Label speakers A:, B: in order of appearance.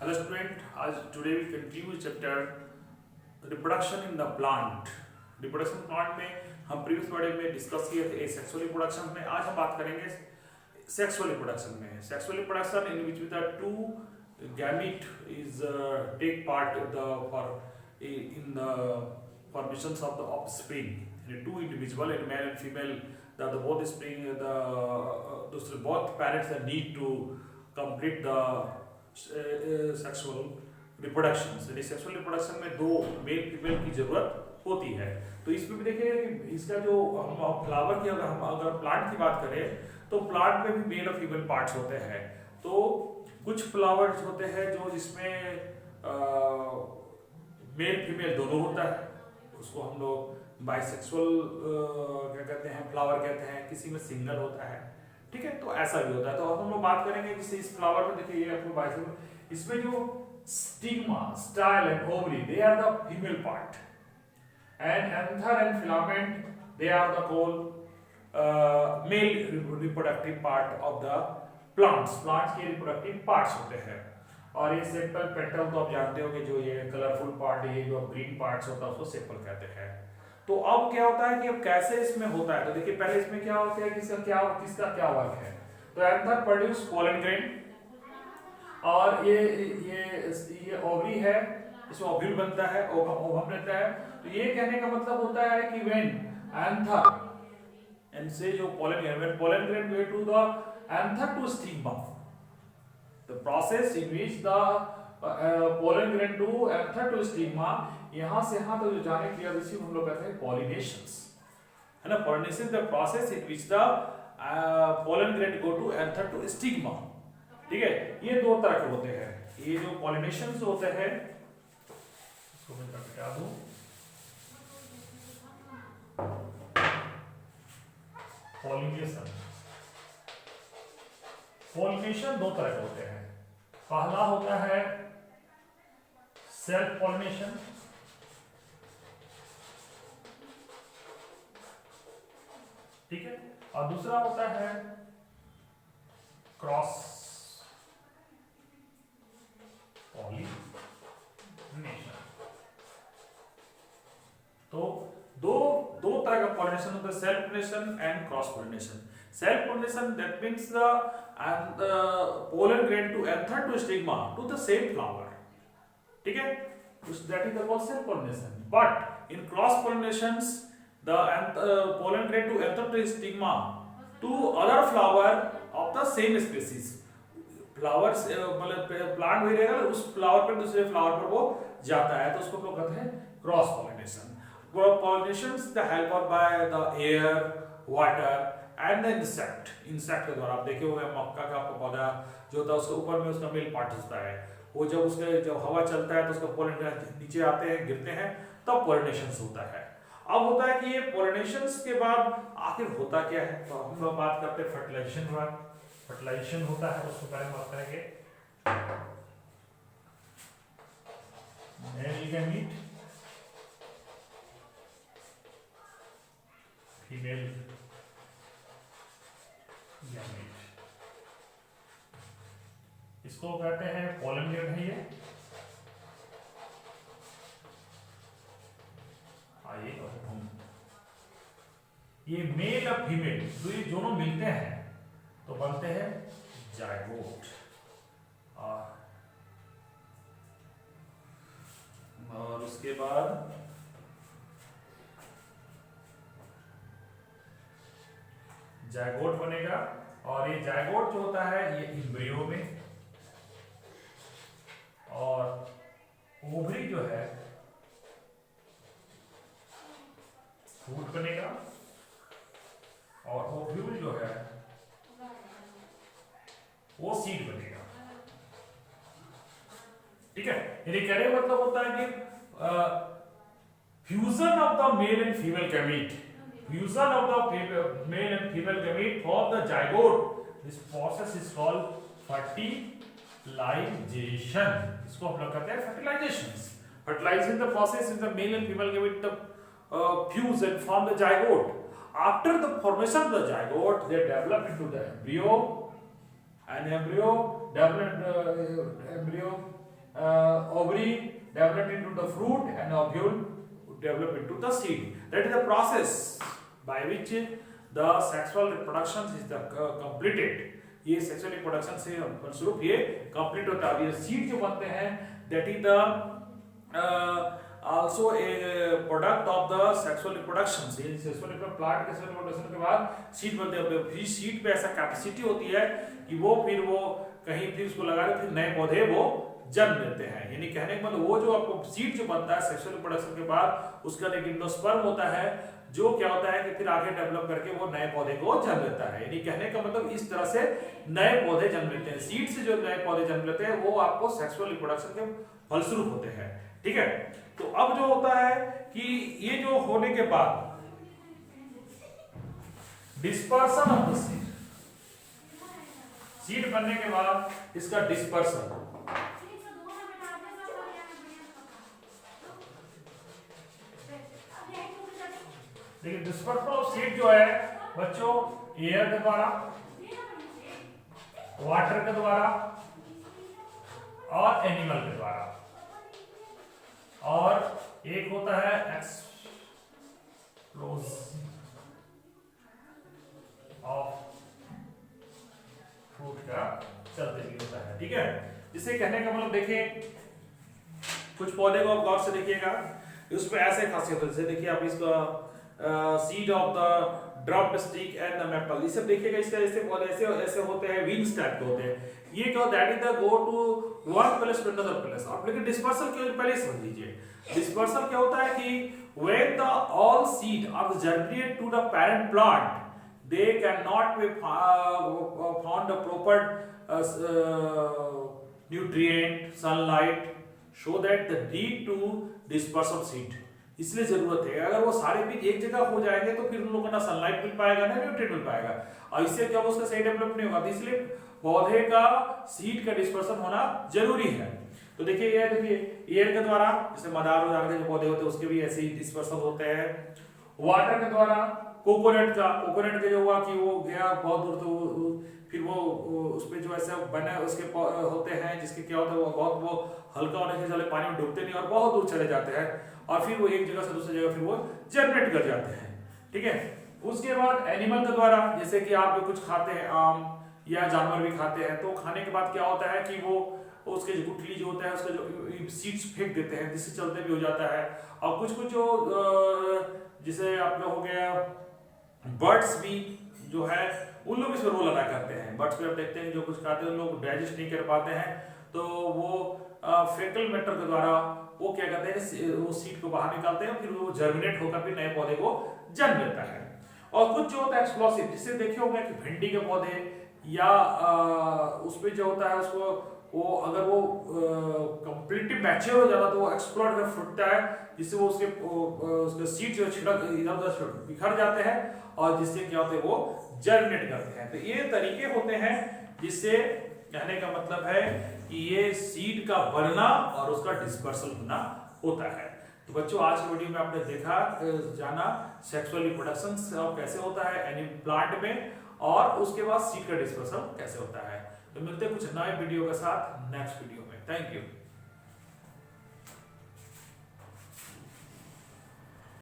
A: Hello student, आज today we continue chapter reproduction in the plant. Reproduction plant में हम previous video में discuss किए थे सेक्सुअल रिप्रोडक्शन में। आज हम बात करेंगे सेक्सुअल रिप्रोडक्शन में। Sexual reproduction in which the two gamete is take part for in the formations of the offspring. Two individual, a male and female, the both spring those both parents that need to complete the sexual reproduction. Sexual reproduction में दो male female की जरूरत होती है। तो इसमें भी देखिए कि इसका जो हम फ्लावर की अगर प्लांट की बात करें तो प्लांट में भी मेल और फीमेल पार्ट्स होते हैं। तो कुछ फ्लावर्स होते हैं जो जिसमें मेल फीमेल दोनों होता है, उसको हम लोग बाइसेक्सुअल क्या कहते हैं, फ्लावर कहते हैं। किसी में सिंगल होता है, ठीक है, तो ऐसा भी होता है। तो हम लोग बात करेंगे जैसे इस फ्लावर में देखिए ये आपको बाइसेक्सुअल, इसमें जो stigma, style and ovary they are the female part and anther and filament they are the called male reproductive part of the plants के रिप्रोडक्टिव पार्ट्स होते हैं। और ये सेपल पेटल तो आप जानते हो कि जो ये कलरफुल पार्ट, ये जो ग्रीन पार्ट्स होता है उसको सेपल कहते हैं। तो अब क्या होता है कि अब कैसे इसमें होता है, तो देखिए पहले इसमें क्या होता है कि किसका क्या वर्क है। तो एंथर प्रोड्यूस पोलन ग्रेन, और ये ओवरी है, इसमें ओव्यूल बनता है, ओवम रहता है। तो ये कहने का मतलब होता है कि व्हेन एंथर एंड से जो pollen grain way to the anther to stigma, the process in which the pollen grain to anther to stigma, यहां से यहां तक जो जाने की वजह से हम लोग कहते हैं पॉलिनेशंस, है ना। Pollination the process in which the pollen grain go to anther to stigma, ठीक है। ये दो तरह के होते हैं। ये जो पॉलिनेशंस होते हैं, इसको मैं हटा दूं, पॉलिनेशन दो तरह के होते हैं। पहला होता है सेल्फ पॉलिनेशन, ठीक है, और दूसरा होता है क्रॉस पॉलिनेशन। तो दो तरह का पॉलिनेशन होता है, self pollination and cross pollination. Self pollination that means the pollen grain to enter to stigma to the same flower, ठीक है, that is called self pollination. But in cross pollinations the pollen grain to enter to stigma to other flower of the same species. Flowers मतलब plant वही रहेगा, उस flower पर दूसरे flower पर वो जाता है, तो उसको हम लोग कहते हैं cross pollination. Pollinations the help by the air, water and the insect के द्वारा। आप देखे हुए मक्का का पौधा जो होता है उसके ऊपर में उसका मेल पार्ट होता है, वो जब हवा चलता है तो उसका पोलन नीचे आते हैं, गिरते हैं, तब पॉलिनेशंस होता है। अब होता है कि ये पॉलिनेशंस के बाद आखिर होता क्या है, तो हम लोग बात करते हैं फर्टिलाइजेशन। फर्टिलाइजेशन होता है, उसको बारे में बात करेंगे। मेल गैमीट, फीमेल गैमीट, इसको कहते हैं पोलन ग्रेन है ये। आइए ये मेल और फीमेल, तो ये दोनों मिलते हैं तो बनते हैं जायगोट। और उसके बाद जायगोट बनेगा, और ये जायगोट जो होता है ये एम्ब्रियो में, और ओवरी जो है फ्रूट बनेगा, और ओव्यूल जो है वो सीड बनेगा, ठीक है। यानी कहने का मतलब होता है कि fusion of the male and female gamete, fusion of the male and female gamete form the zygote. This process is called fertilization. इसको हम लोग कहते हैं fertilization. Fertilizing the process is the male and female gamete fuse and form the zygote. After the formation of the zygote, they develop into the embryo. An embryo developed embryo ovary develop into the fruit and ovule develop into the seed. That is the process by which the sexual reproduction is the completed. ये sexual reproduction से फलस्वरूप ये complete होता है। ये seed जो बनते हैं that is the also a product of the sexual reproduction. Sexual plant के सेक्सुअल रिप्रोडक्शन के बाद सीड बनते हैं। फिर सीड पे ऐसा कैपेसिटी होती है कि वो फिर वो कहीं फिर उसको लगा के फिर नए पौधे वो जन्म लेते हैं। यानी कहने का मतलब वो जो आपको सीड जो बनता है सेक्सुअल रिप्रोडक्शन के बाद उसका एक एंडोस्पर्म होता है जो क्या होता है कि फिर आगे डेवलप करके वो नए पौधे को जन्म लेता है। यानी कहने का मतलब इस तरह से नए पौधे जन्म लेते हैं। सीड से जो नए पौधे जन्म लेते हैं वो आपको सेक्सुअल रिप्रोडक्शन के फलस्वरूप होते हैं। ठीक है, तो अब जो होता है कि ये जो होने के बाद डिस्पर्सन ऑफ द सीड बनने के बाद इसका डिस्पर्सन, देखिए डिस्पर्सन ऑफ सीड जो है बच्चों एयर के द्वारा, वाटर के द्वारा और एनिमल के द्वारा, और एक होता है एक्सप्लोजन ऑफ फ्रूट का चलते भी होता है। ठीक है, जिसे कहने का मतलब देखें कुछ पौधे को आप गौर से देखिएगा, उसमें ऐसे खासियत है। जैसे देखिए आप इसका seed of the drop stick and the maple, ये सब देखिएगा इसका ऐसे पौधे ऐसे ऐसे होते हैं, विंग्स टाइप के होते हैं। ये क्या that is the go to one place to another place. आप लेकिन डिस्पर्सल के पहले समझ लीजिए। डिस्पर्सल क्या होता है कि when the all seed are germinated to the parent plant, they cannot be found the proper nutrient, sunlight, so that the need to disperse of seed. इसलिए जरूरत है, अगर वो सारे बीज एक जगह हो जाएंगे तो फिर उन लोगों को ना सनलाइट मिल पाएगा ना न्यूट्रिएंट मिल पाएगा, और इससे क्या उसका सही डेवलप नहीं होगा। तो इसलिए पौधे का सीड का डिस्पर्सन होना जरूरी है। तो देखिए ये देखिए एयर के द्वारा, जैसे मदार वगैरह के जो पौधे होते हैं उसके भी ऐसे ही डिस्पर्सन होते हैं। वाटर के द्वारा कोकोनट के जो हुआ कि वो गया बहुत दूर, तो फिर वो उसपे जो ऐसे बने उसके होते हैं जिसके क्या होता है वो बहुत वो हल्का होने से चले पानी में डूबते नहीं और बहुत दूर चले जाते हैं, और फिर वो एक जगह से दूसरी जगह फिर वो जर्मिनेट कर जाते हैं। ठीक है, उसके बाद एनिमल के द्वारा, जैसे कि आप जो कुछ खाते हैं आम या जानवर भी खाते हैं, तो खाने के बाद क्या होता है कि वो उसके जो गुठली जो होता है उसका जो सीड्स फेंक देते हैं, जिससे चलते भी हो जाता है। और कुछ कुछ जो जिसे आप हो गया बर्ड्स भी जो है उन लोग इसमें रोल अदा करते हैं। बर्ड्स पे आप देखते हैं जो कुछ खाते हैं उन लोग डाइजेस्ट नहीं कर पाते हैं, तो वो फेकल मैटर के द्वारा वो क्या करते हैं वो सीड को बाहर निकालते हैं, फिर वो जर्मिनेट होकर फिर नए पौधे को जन्म लेता है। और कुछ जो होता है एक्सप्लोसिव, जिससे देखे होंगे कि भिंडी के पौधे या उसमें जो होता है उसको वो अगर वो कंप्लीटली मैच्योर हो जाता तो वो एक्सप्लोड में फूटता है, जिससे वो उसके सीड जो छिड़क इधर उधर बिखर जाते हैं और जिससे क्या होते हैं वो जर्मिनेट करते हैं। तो ये तरीके होते हैं जिससे कहने का मतलब है कि ये सीड का बनना और उसका डिस्पर्सल होना होता है। तो बच्चों आज की वीडियो में आपने देखा जाना सेक्सुअल रिप्रोडक्शन कैसे होता है एनिमल प्लांट में, और उसके बाद सीड का डिस्पर्सल कैसे होता है। तो मिलते हैं कुछ नए वीडियो के साथ नेक्स्ट वीडियो में। Thank you.